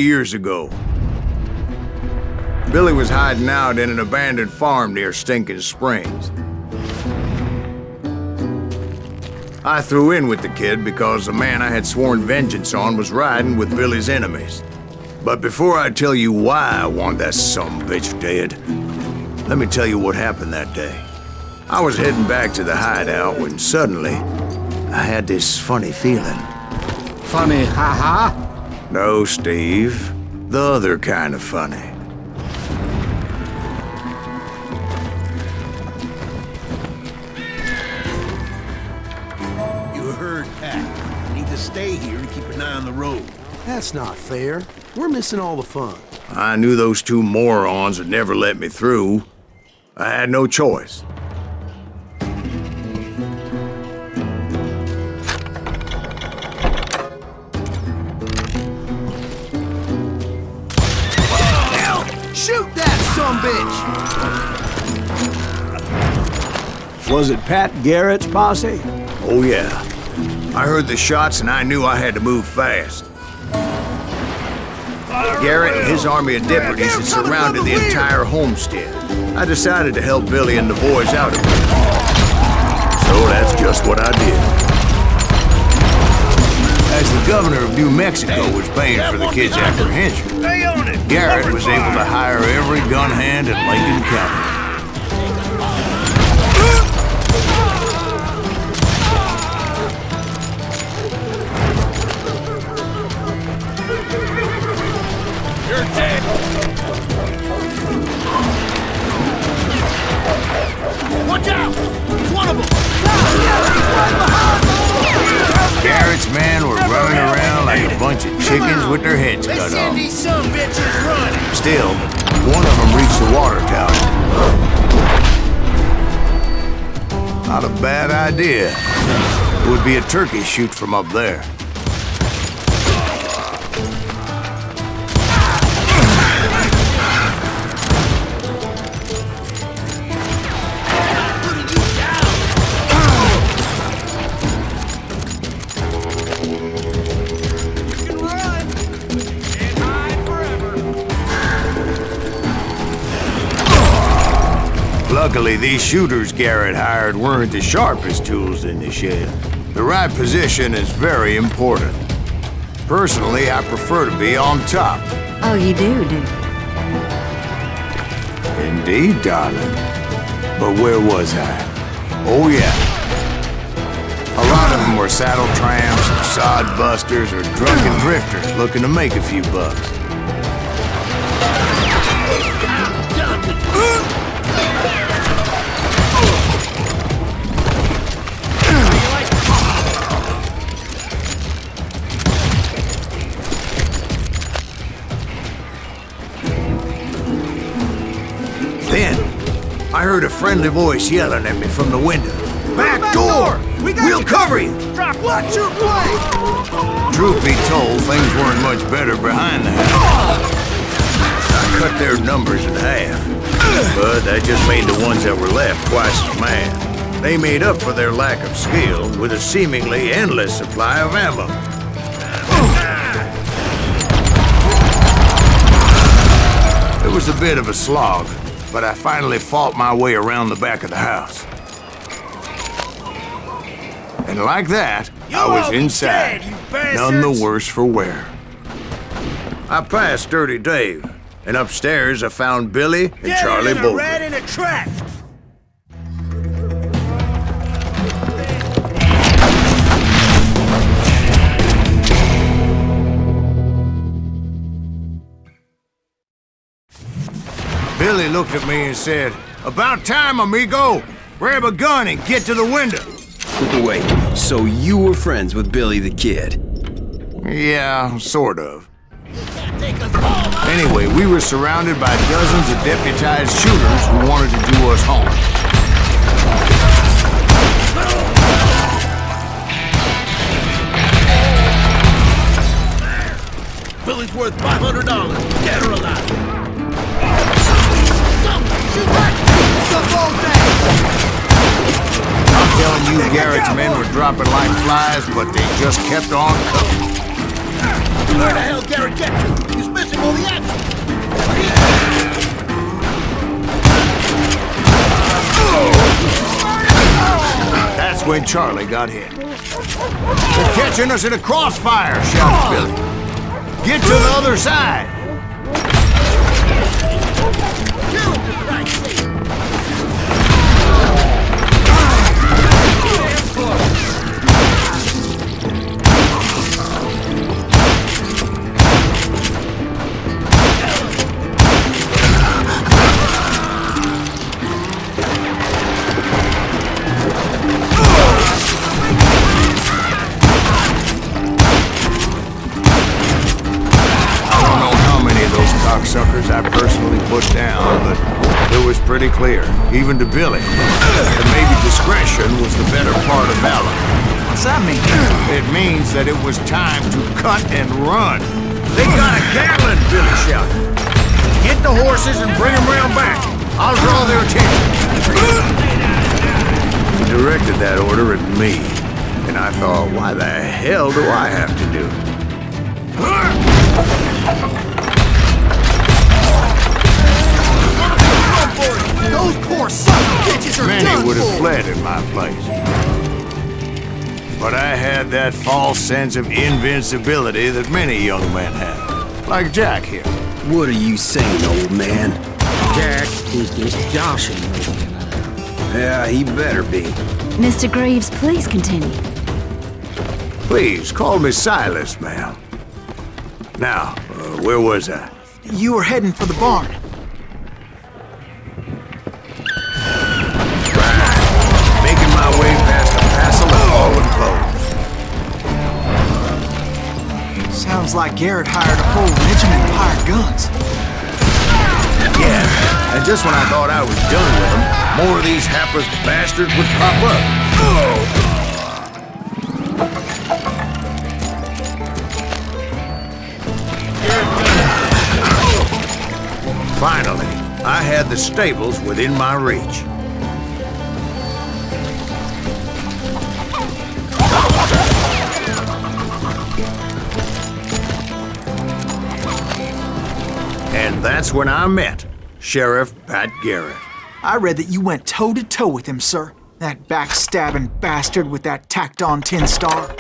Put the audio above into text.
Years ago. Billy was hiding out in an abandoned farm near Stinking Springs. I threw in with the kid because the man I had sworn vengeance on was riding with Billy's enemies. But before I tell you why I want that sumbitch dead, let me tell you what happened that day. I was heading back to the hideout when suddenly I had this funny feeling. Funny, haha? No, Steve. The other kind of funny. You heard Pat. You need to stay here and keep an eye on the road. That's not fair. We're missing all the fun. I knew those two morons would never let me through. I had no choice. Shoot that sumbitch! Was it Pat Garrett's posse? Oh yeah. I heard the shots and I knew I had to move fast. Garrett and his army of deputies had surrounded the entire homestead. I decided to help Billy and the boys out of it. So that's just what I did. As the governor of New Mexico was paying for the kid's apprehension, Garrett was able to hire every gun hand in Lincoln County. You're dead! Watch out! He's one of them! Garrett's men were running around like a bunch of chickens with their heads cut off. Still, one of them reached the water tower. Not a bad idea. It would be a turkey shoot from up there. Luckily, these shooters Garrett hired weren't the sharpest tools in the shed. The right position is very important. Personally, I prefer to be on top. Oh, you do? Indeed, darling. But where was I? Oh, yeah. A lot of them were saddle tramps, sod busters, or drunken drifters looking to make a few bucks. Then, I heard a friendly voice yelling at me from the window. Back door! We'll cover you! Watch your play! Truth be told, things weren't much better behind the house. I cut their numbers in half, but that just made the ones that were left twice as mad. They made up for their lack of skill with a seemingly endless supply of ammo. It was a bit of a slog, but I finally fought my way around the back of the house. And like that, I was inside, none the worse for wear. I passed Dirty Dave, and upstairs I found Billy and Charlie both. Rat in a trap! Billy looked at me and said, "About time, amigo! Grab a gun and get to the window!" Wait, so you were friends with Billy the Kid? Yeah, sort of. Anyway, we were surrounded by dozens of deputized shooters who wanted to do us harm. Billy's worth $500. Dead or alive. I'm telling you, Garrett's men were dropping like flies, but they just kept on coming. Where the hell Garrett get to? He's missing all the action. That's when Charlie got hit. They're catching us in a crossfire, shouted Billy. Get to the other side. Suckers I personally put down, but it was pretty clear, even to Billy, that maybe discretion was the better part of valor. What's that mean? It means that it was time to cut and run. They got a Gatling, Billy shouted. Get the horses and bring them round back. I'll draw their attention. He directed that order at me, and I thought, why the hell do I have to do it? Those poor son of bitches are Many done would have for. fled in my place. But I had that false sense of invincibility that many young men have. Like Jack here. What are you saying, old man? Jack is just joshing me. Yeah, he better be. Mr. Greaves, please continue. Please, call me Silas, ma'am. Now, where was I? You were heading for the barn. Making my way past a passel of fallen foes. Sounds like Garrett hired a whole regiment of hired guns. Yeah, and just when I thought I was done with them, more of these hapless bastards would pop up. Finally, I had the stables within my reach. And that's when I met Sheriff Pat Garrett. I read that you went toe-to-toe with him, sir. That backstabbing bastard with that tacked-on tin star.